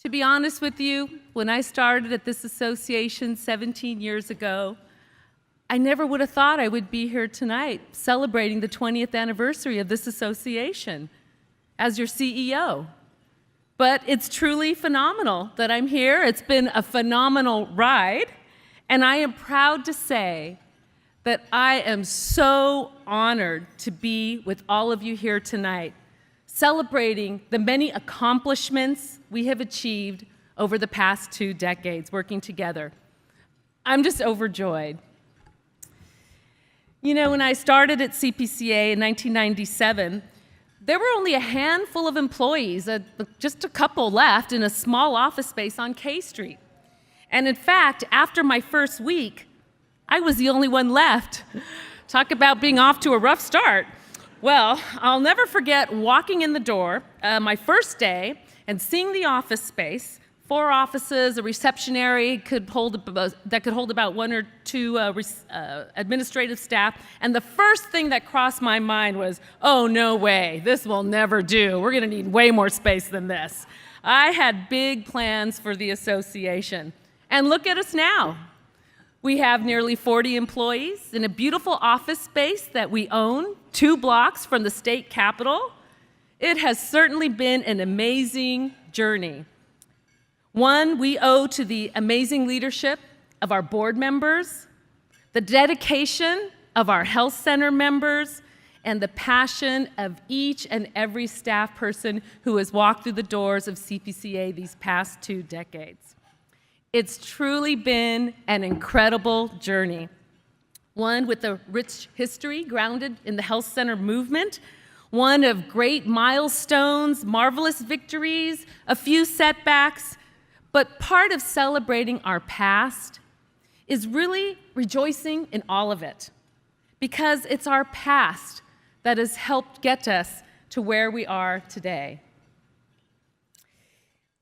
To be honest with you, when I started at this association 17 years ago, I never would have thought I would be here tonight celebrating the 20th anniversary of this association as your CEO. But it's truly phenomenal that I'm here. It's been a phenomenal ride, and I am proud to say that I am so honored to be with all of you here tonight, celebrating the many accomplishments we have achieved over the past 2 decades working together. I'm just overjoyed. You know, when I started at CPCA in 1997, there were only a handful of employees, just a couple left in a small office space on K Street. And in fact, after my first week, I was the only one left. Talk about being off to a rough start. Well, I'll never forget walking in the door my first day and seeing the office space, 4 offices, a reception area that could hold about 1 or 2 administrative staff. And the first thing that crossed my mind was, oh, no way, this will never do. We're going to need way more space than this. I had big plans for the association. And look at us now. We have nearly 40 employees in a beautiful office space that we own 2 blocks from the state capitol. It has certainly been an amazing journey. One we owe to the amazing leadership of our board members, the dedication of our health center members, and the passion of each and every staff person who has walked through the doors of CPCA these past 2 decades. It's truly been an incredible journey, one with a rich history grounded in the health center movement, one of great milestones, marvelous victories, a few setbacks, but part of celebrating our past is really rejoicing in all of it, because it's our past that has helped get us to where we are today.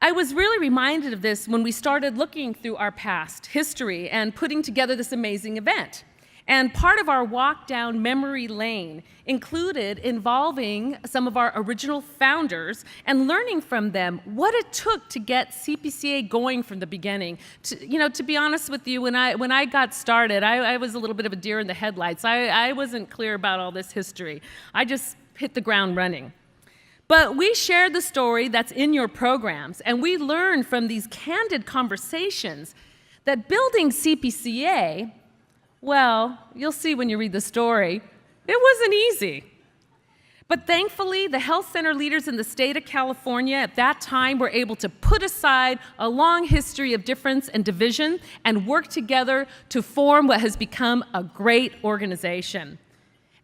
I was really reminded of this when we started looking through our past history and putting together this amazing event. And part of our walk down memory lane included involving some of our original founders and learning from them what it took to get CPCA going from the beginning. To be honest with you, when I got started, I was a little bit of a deer in the headlights. I wasn't clear about all this history. I just hit the ground running. But we shared the story that's in your programs, and we learned from these candid conversations that building CPCA, well, you'll see when you read the story, it wasn't easy. But thankfully, the health center leaders in the state of California at that time were able to put aside a long history of difference and division and work together to form what has become a great organization.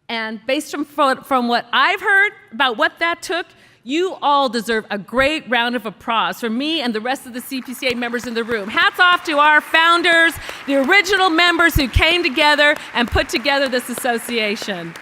And based from what I've heard about what that took, you all deserve a great round of applause from me and the rest of the CPCA members in the room. Hats off to our founders, the original members who came together and put together this association.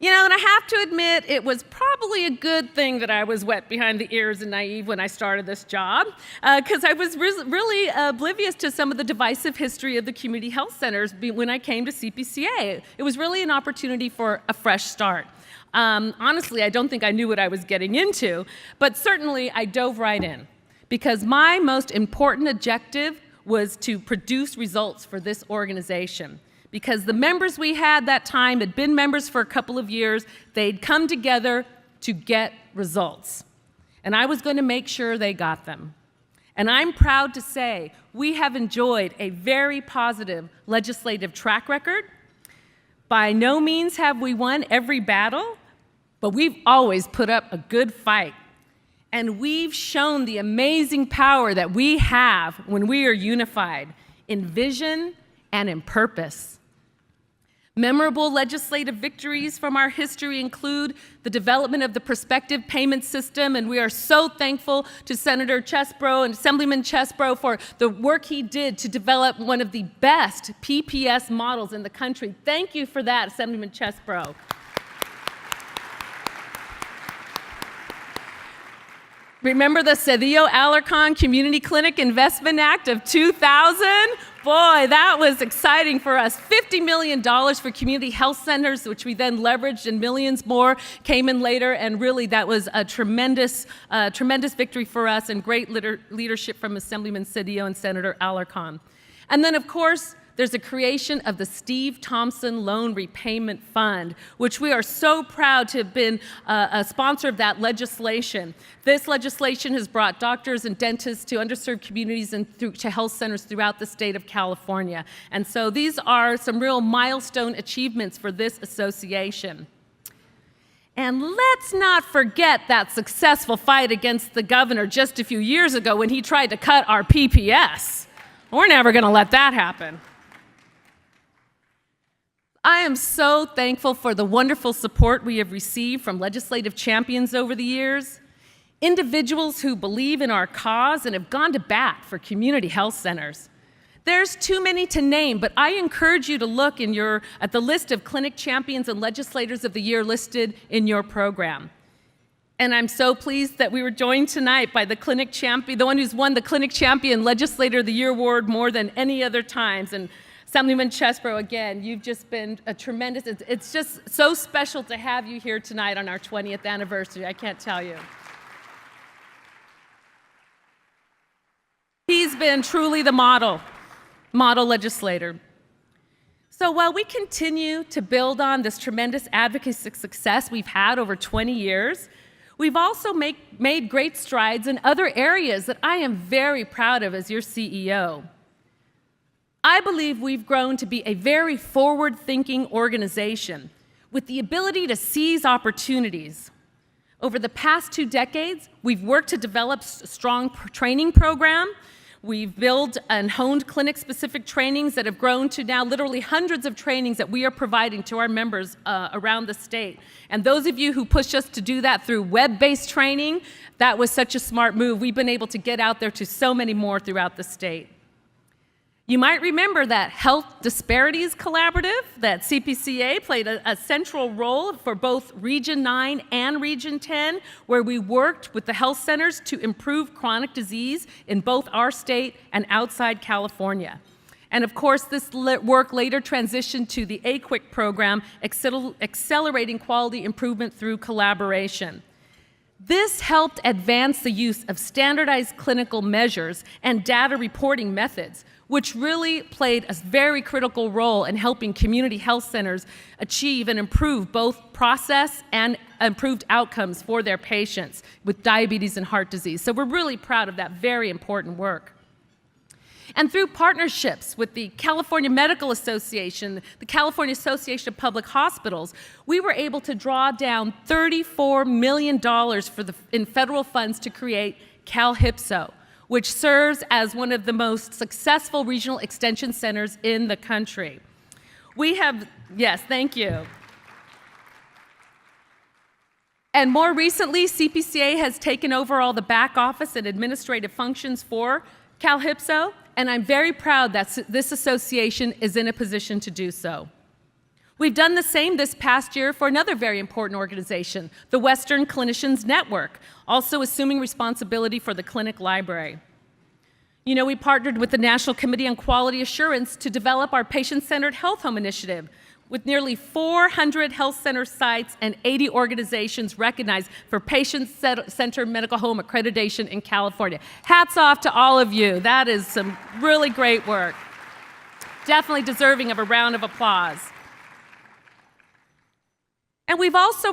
You know, and I have to admit, it was probably a good thing that I was wet behind the ears and naive when I started this job, because I was really oblivious to some of the divisive history of the community health centers when I came to CPCA. It was really an opportunity for a fresh start. Honestly, I don't think I knew what I was getting into, but certainly I dove right in, because my most important objective was to produce results for this organization. Because the members we had that time had been members for a couple of years, they'd come together to get results. And I was going to make sure they got them. And I'm proud to say we have enjoyed a very positive legislative track record. By no means have we won every battle, but we've always put up a good fight. And we've shown the amazing power that we have when we are unified in vision and in purpose. Memorable legislative victories from our history include the development of the prospective payment system, and we are so thankful to Senator Chesbro and Assemblyman Chesbro for the work he did to develop one of the best PPS models in the country. Thank you for that, Assemblyman Chesbro. Remember the Cedillo-Alarcon Community Clinic Investment Act of 2000? Boy, that was exciting for us. $50 million for community health centers, which we then leveraged, and millions more came in later. And really, that was a tremendous victory for us, and great leadership from Assemblyman Cedillo and Senator Alarcon. And then, of course, there's a creation of the Steve Thompson Loan Repayment Fund, which we are so proud to have been a sponsor of that legislation. This legislation has brought doctors and dentists to underserved communities and to health centers throughout the state of California. And so these are some real milestone achievements for this association. And let's not forget that successful fight against the governor just a few years ago when he tried to cut our PPS. We're never going to let that happen. I am so thankful for the wonderful support we have received from legislative champions over the years, individuals who believe in our cause and have gone to bat for community health centers. There's too many to name, but I encourage you to look at the list of clinic champions and legislators of the year listed in your program. And I'm so pleased that we were joined tonight by the clinic champion, the one who's won the Clinic Champion Legislator of the Year award more than any other times. And Assemblyman Chesbro, again, you've just been a tremendous, it's just so special to have you here tonight on our 20th anniversary, I can't tell you. He's been truly the model legislator. So while we continue to build on this tremendous advocacy success we've had over 20 years, we've also made great strides in other areas that I am very proud of as your CEO. I believe we've grown to be a very forward-thinking organization with the ability to seize opportunities. Over the past 2 decades, we've worked to develop a strong training program. We've built and honed clinic-specific trainings that have grown to now literally hundreds of trainings that we are providing to our members around the state. And those of you who pushed us to do that through web-based training, that was such a smart move. We've been able to get out there to so many more throughout the state. You might remember that Health Disparities Collaborative, that CPCA played a central role for both Region 9 and Region 10, where we worked with the health centers to improve chronic disease in both our state and outside California. And of course, this work later transitioned to the AQUIC program, accelerating quality improvement through collaboration. This helped advance the use of standardized clinical measures and data reporting methods, which really played a very critical role in helping community health centers achieve and improve both process and improved outcomes for their patients with diabetes and heart disease. So we're really proud of that very important work. And through partnerships with the California Medical Association, the California Association of Public Hospitals, we were able to draw down $34 million in federal funds to create CalHIPSO, which serves as one of the most successful regional extension centers in the country. Yes, thank you. And more recently, CPCA has taken over all the back office and administrative functions for CalHIPSO, and I'm very proud that this association is in a position to do so. We've done the same this past year for another very important organization, the Western Clinicians Network, also assuming responsibility for the clinic library. You know, we partnered with the National Committee on Quality Assurance to develop our patient-centered health home initiative, with nearly 400 health center sites and 80 organizations recognized for patient-centered medical home accreditation in California. Hats off to all of you. That is some really great work. Definitely deserving of a round of applause. And we've also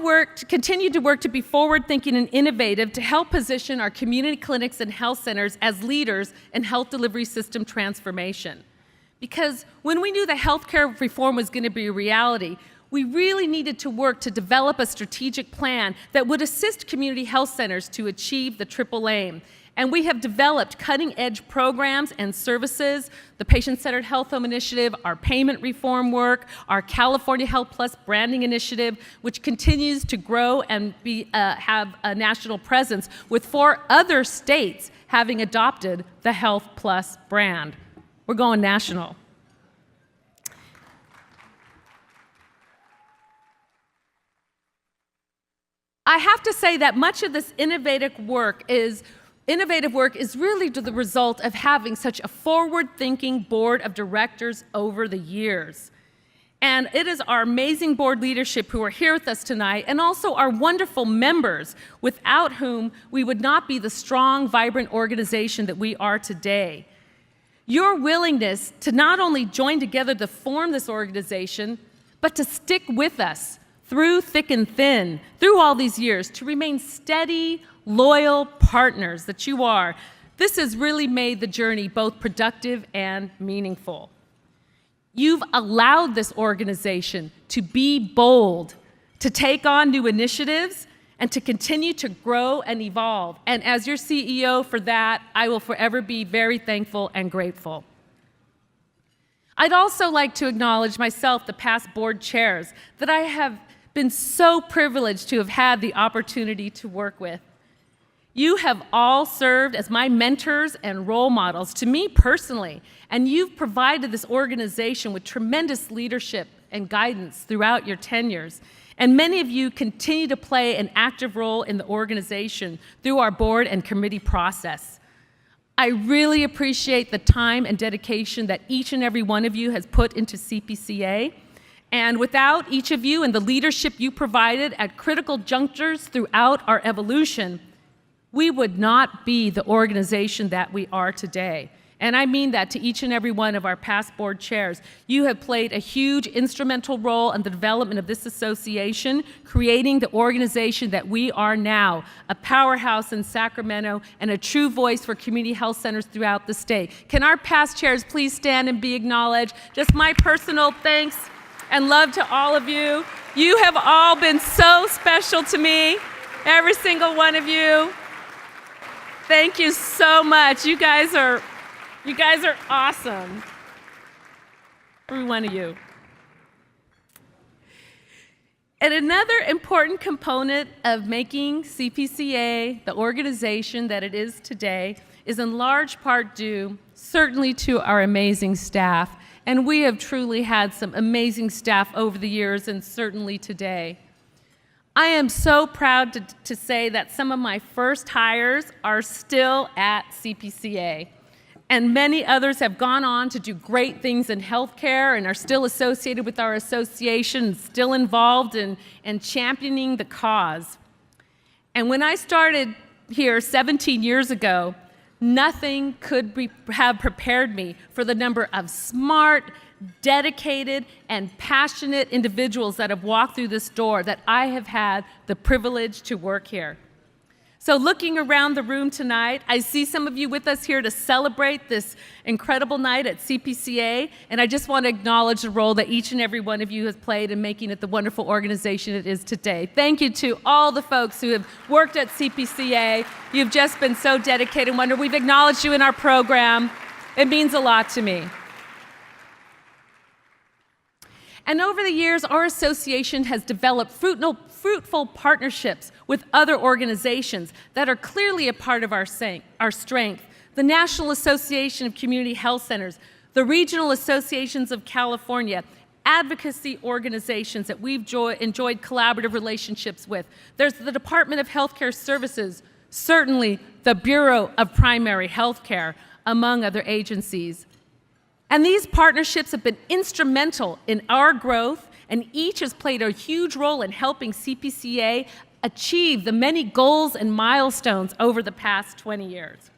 continued to work to be forward-thinking and innovative to help position our community clinics and health centers as leaders in health delivery system transformation. Because when we knew that healthcare reform was going to be a reality, we really needed to work to develop a strategic plan that would assist community health centers to achieve the triple aim. And we have developed cutting-edge programs and services, the Patient-Centered Health Home Initiative, our payment reform work, our California Health Plus branding initiative, which continues to grow and have a national presence, with 4 other states having adopted the Health Plus brand. We're going national. I have to say that much of this innovative work is innovative work is really the result of having such a forward-thinking board of directors over the years. And it is our amazing board leadership who are here with us tonight, and also our wonderful members, without whom we would not be the strong, vibrant organization that we are today. Your willingness to not only join together to form this organization, but to stick with us through thick and thin, through all these years, to remain steady, loyal partners that you are. This has really made the journey both productive and meaningful. You've allowed this organization to be bold, to take on new initiatives, and to continue to grow and evolve. And as your CEO for that, I will forever be very thankful and grateful. I'd also like to acknowledge myself, the past board chairs, that I have been so privileged to have had the opportunity to work with. You have all served as my mentors and role models to me personally, and you've provided this organization with tremendous leadership and guidance throughout your tenures. And many of you continue to play an active role in the organization through our board and committee process. I really appreciate the time and dedication that each and every one of you has put into CPCA. And without each of you and the leadership you provided at critical junctures throughout our evolution, we would not be the organization that we are today. And I mean that to each and every one of our past board chairs. You have played a huge instrumental role in the development of this association, creating the organization that we are now, a powerhouse in Sacramento and a true voice for community health centers throughout the state. Can our past chairs please stand and be acknowledged? Just my personal thanks and love to all of you. You have all been so special to me, every single one of you. Thank you so much. You guys are awesome. Every one of you. And another important component of making CPCA the organization that it is today is in large part due certainly to our amazing staff. And we have truly had some amazing staff over the years and certainly today. I am so proud to say that some of my first hires are still at CPCA, and many others have gone on to do great things in healthcare and are still associated with our association, still involved in championing the cause. And when I started here 17 years ago, nothing could have prepared me for the number of smart, dedicated, and passionate individuals that have walked through this door that I have had the privilege to work here. So looking around the room tonight, I see some of you with us here to celebrate this incredible night at CPCA, and I just want to acknowledge the role that each and every one of you has played in making it the wonderful organization it is today. Thank you to all the folks who have worked at CPCA. You've just been so dedicated and wonderful. We've acknowledged you in our program. It means a lot to me. And over the years, our association has developed fruitful partnerships with other organizations that are clearly a part of our strength. The National Association of Community Health Centers, the Regional Associations of California, advocacy organizations that we've enjoyed collaborative relationships with. There's the Department of Healthcare Services, certainly the Bureau of Primary Healthcare, among other agencies. And these partnerships have been instrumental in our growth, and each has played a huge role in helping CPCA achieve the many goals and milestones over the past 20 years.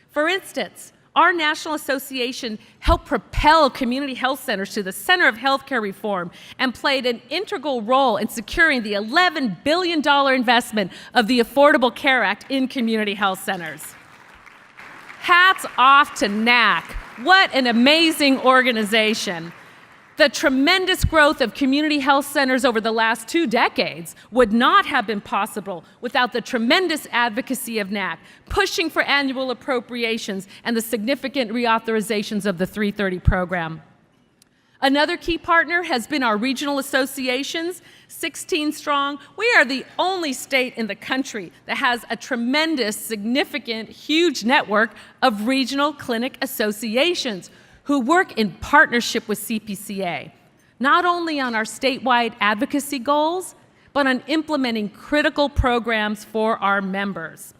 For instance, our national association helped propel community health centers to the center of healthcare reform and played an integral role in securing the $11 billion investment of the Affordable Care Act in community health centers. Hats off to NAC. What an amazing organization. The tremendous growth of community health centers over the last 2 decades would not have been possible without the tremendous advocacy of NAC, pushing for annual appropriations and the significant reauthorizations of the 330 program. Another key partner has been our regional associations, 16 strong. We are the only state in the country that has a tremendous, significant, huge network of regional clinic associations who work in partnership with CPCA, not only on our statewide advocacy goals, but on implementing critical programs for our members.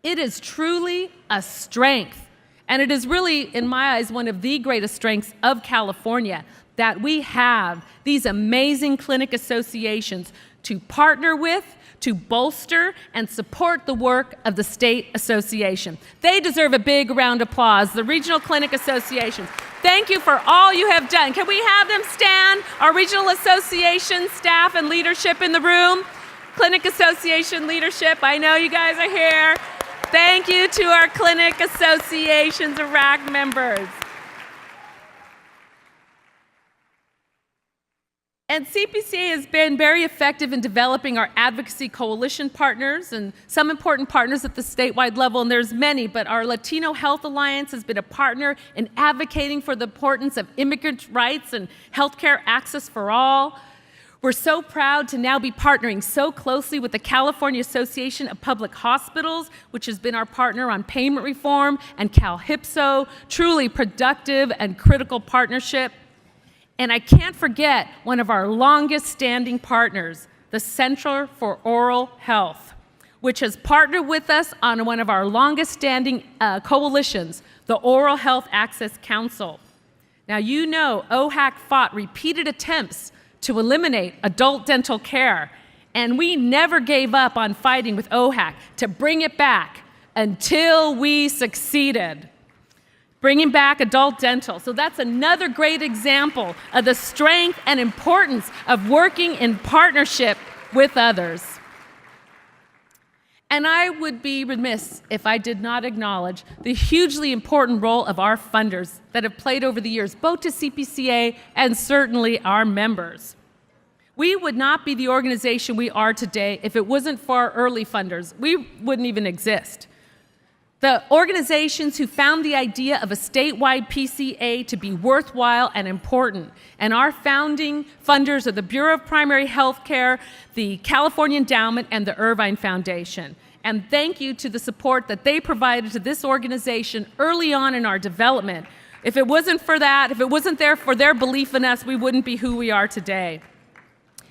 It is truly a strength. And it is really, in my eyes, one of the greatest strengths of California, that we have these amazing clinic associations to partner with, to bolster and support the work of the state association. They deserve a big round of applause, the regional clinic associations. Thank you for all you have done. Can we have them stand? Our regional association staff and leadership in the room. Clinic association leadership, I know you guys are here. Thank you to our clinic associations of RAC members. And CPCA has been very effective in developing our advocacy coalition partners and some important partners at the statewide level, and there's many, but our Latino Health Alliance has been a partner in advocating for the importance of immigrant rights and healthcare access for all. We're so proud to now be partnering so closely with the California Association of Public Hospitals, which has been our partner on payment reform, and CalHIPSO, truly productive and critical partnership. And I can't forget one of our longest standing partners, the Center for Oral Health, which has partnered with us on one of our longest standing coalitions, the Oral Health Access Council. Now, you know OHAC fought repeated attempts to eliminate adult dental care, and we never gave up on fighting with OHAC to bring it back until we succeeded. Bringing back adult dental. So that's another great example of the strength and importance of working in partnership with others. And I would be remiss if I did not acknowledge the hugely important role of our funders that have played over the years, both to CPCA and certainly our members. We would not be the organization we are today if it wasn't for our early funders. We wouldn't even exist. The organizations who found the idea of a statewide PCA to be worthwhile and important. And our founding funders are the Bureau of Primary Health Care, the California Endowment, and the Irvine Foundation. And thank you to the support that they provided to this organization early on in our development. If it wasn't for that, if it wasn't there for their belief in us, we wouldn't be who we are today.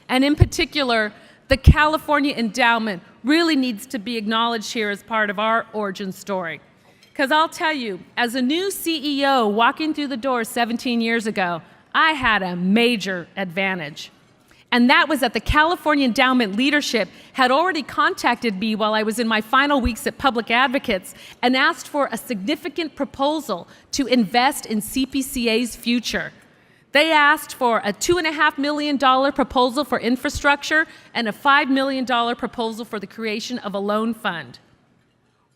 And in particular, the California Endowment really needs to be acknowledged here as part of our origin story. Because I'll tell you, as a new CEO walking through the door 17 years ago, I had a major advantage. And that was that the California Endowment leadership had already contacted me while I was in my final weeks at Public Advocates and asked for a significant proposal to invest in CPCA's future. They asked for a $2.5 million proposal for infrastructure and a $5 million proposal for the creation of a loan fund.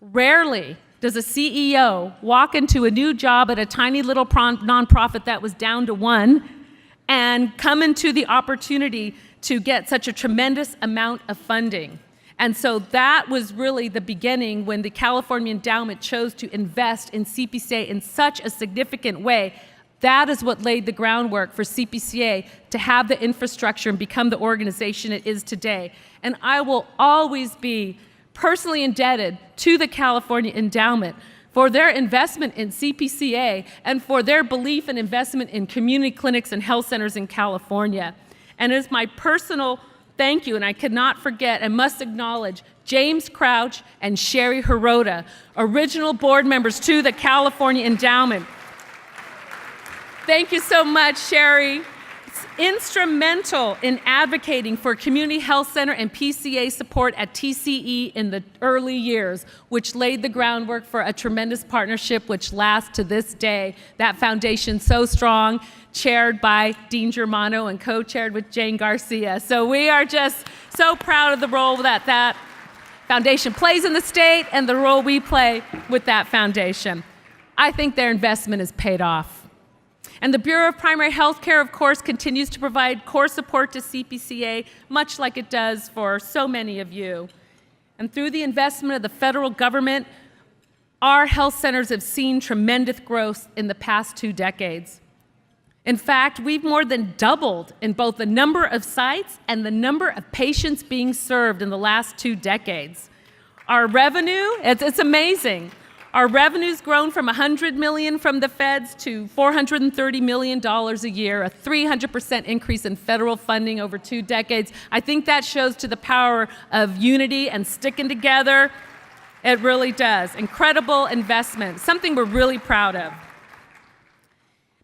Rarely does a CEO walk into a new job at a tiny little nonprofit that was down to one and come into the opportunity to get such a tremendous amount of funding. And so that was really the beginning when the California Endowment chose to invest in CPCA in such a significant way. That is what laid the groundwork for CPCA to have the infrastructure and become the organization it is today. And I will always be personally indebted to the California Endowment for their investment in CPCA and for their belief and investment in community clinics and health centers in California. And it is my personal thank you, and I cannot forget and must acknowledge James Crouch and Sherry Hirota, original board members to the California Endowment. Thank you so much, Sherry. It's instrumental in advocating for community health center and PCA support at TCE in the early years, which laid the groundwork for a tremendous partnership which lasts to this day. That foundation so strong, chaired by Dean Germano and co-chaired with Jane Garcia. So we are just so proud of the role that that foundation plays in the state and the role we play with that foundation. I think their investment is paid off. And the Bureau of Primary Health Care, of course, continues to provide core support to CPCA, much like it does for so many of you. And through the investment of the federal government, our health centers have seen tremendous growth in the past 2 decades. In fact, we've more than doubled in both the number of sites and the number of patients being served in the last 2 decades. Our revenue, it's amazing. Our revenue's grown from $100 million from the feds to $430 million a year, a 300% increase in federal funding over 2 decades. I think that shows to the power of unity and sticking together. It really does. Incredible investment, something we're really proud of.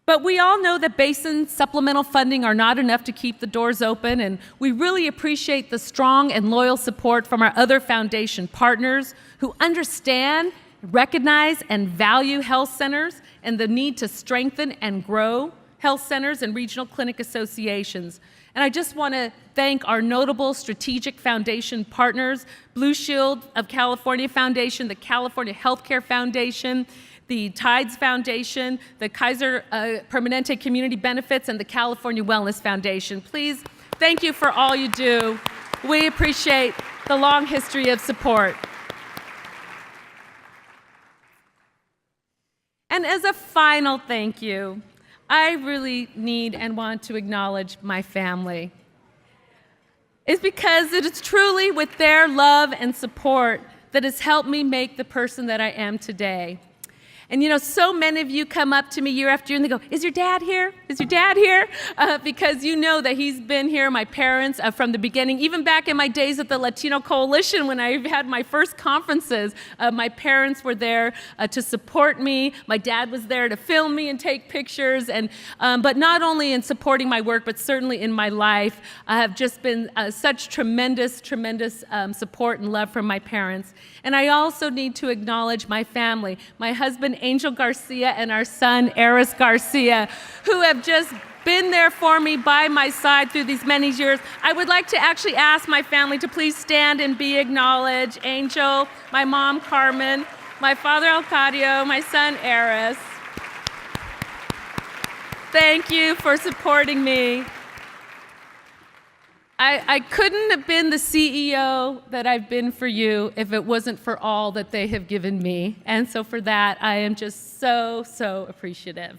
But we all know that basin supplemental funding are not enough to keep the doors open, and we really appreciate the strong and loyal support from our other foundation partners who understand, recognize, and value health centers and the need to strengthen and grow health centers and regional clinic associations. And I just want to thank our notable strategic foundation partners, Blue Shield of California Foundation, the California Healthcare Foundation, the Tides Foundation, the Kaiser Permanente Community Benefits, and the California Wellness Foundation. Please, thank you for all you do. We appreciate the long history of support. And as a final thank you, I really need and want to acknowledge my family. It's because it is truly with their love and support that has helped me make the person that I am today. And you know, so many of you come up to me year after year and they go, "Is your dad here? Is your dad here?" Because you know that he's been here, my parents, from the beginning. Even back in my days at the Latino Coalition when I had my first conferences, my parents were there to support me. My dad was there to film me and take pictures. And but not only in supporting my work, but certainly in my life, I have just been such tremendous support and love from my parents. And I also need to acknowledge my family, my husband, Angel Garcia, and our son, Eris Garcia, who have just been there for me by my side through these many years. I would like to actually ask my family to please stand and be acknowledged. Angel, my mom, Carmen, my father, Alcadio, my son, Eris. Thank you for supporting me. I couldn't have been the CEO that I've been for you if it wasn't for all that they have given me. And so for that, I am just so appreciative.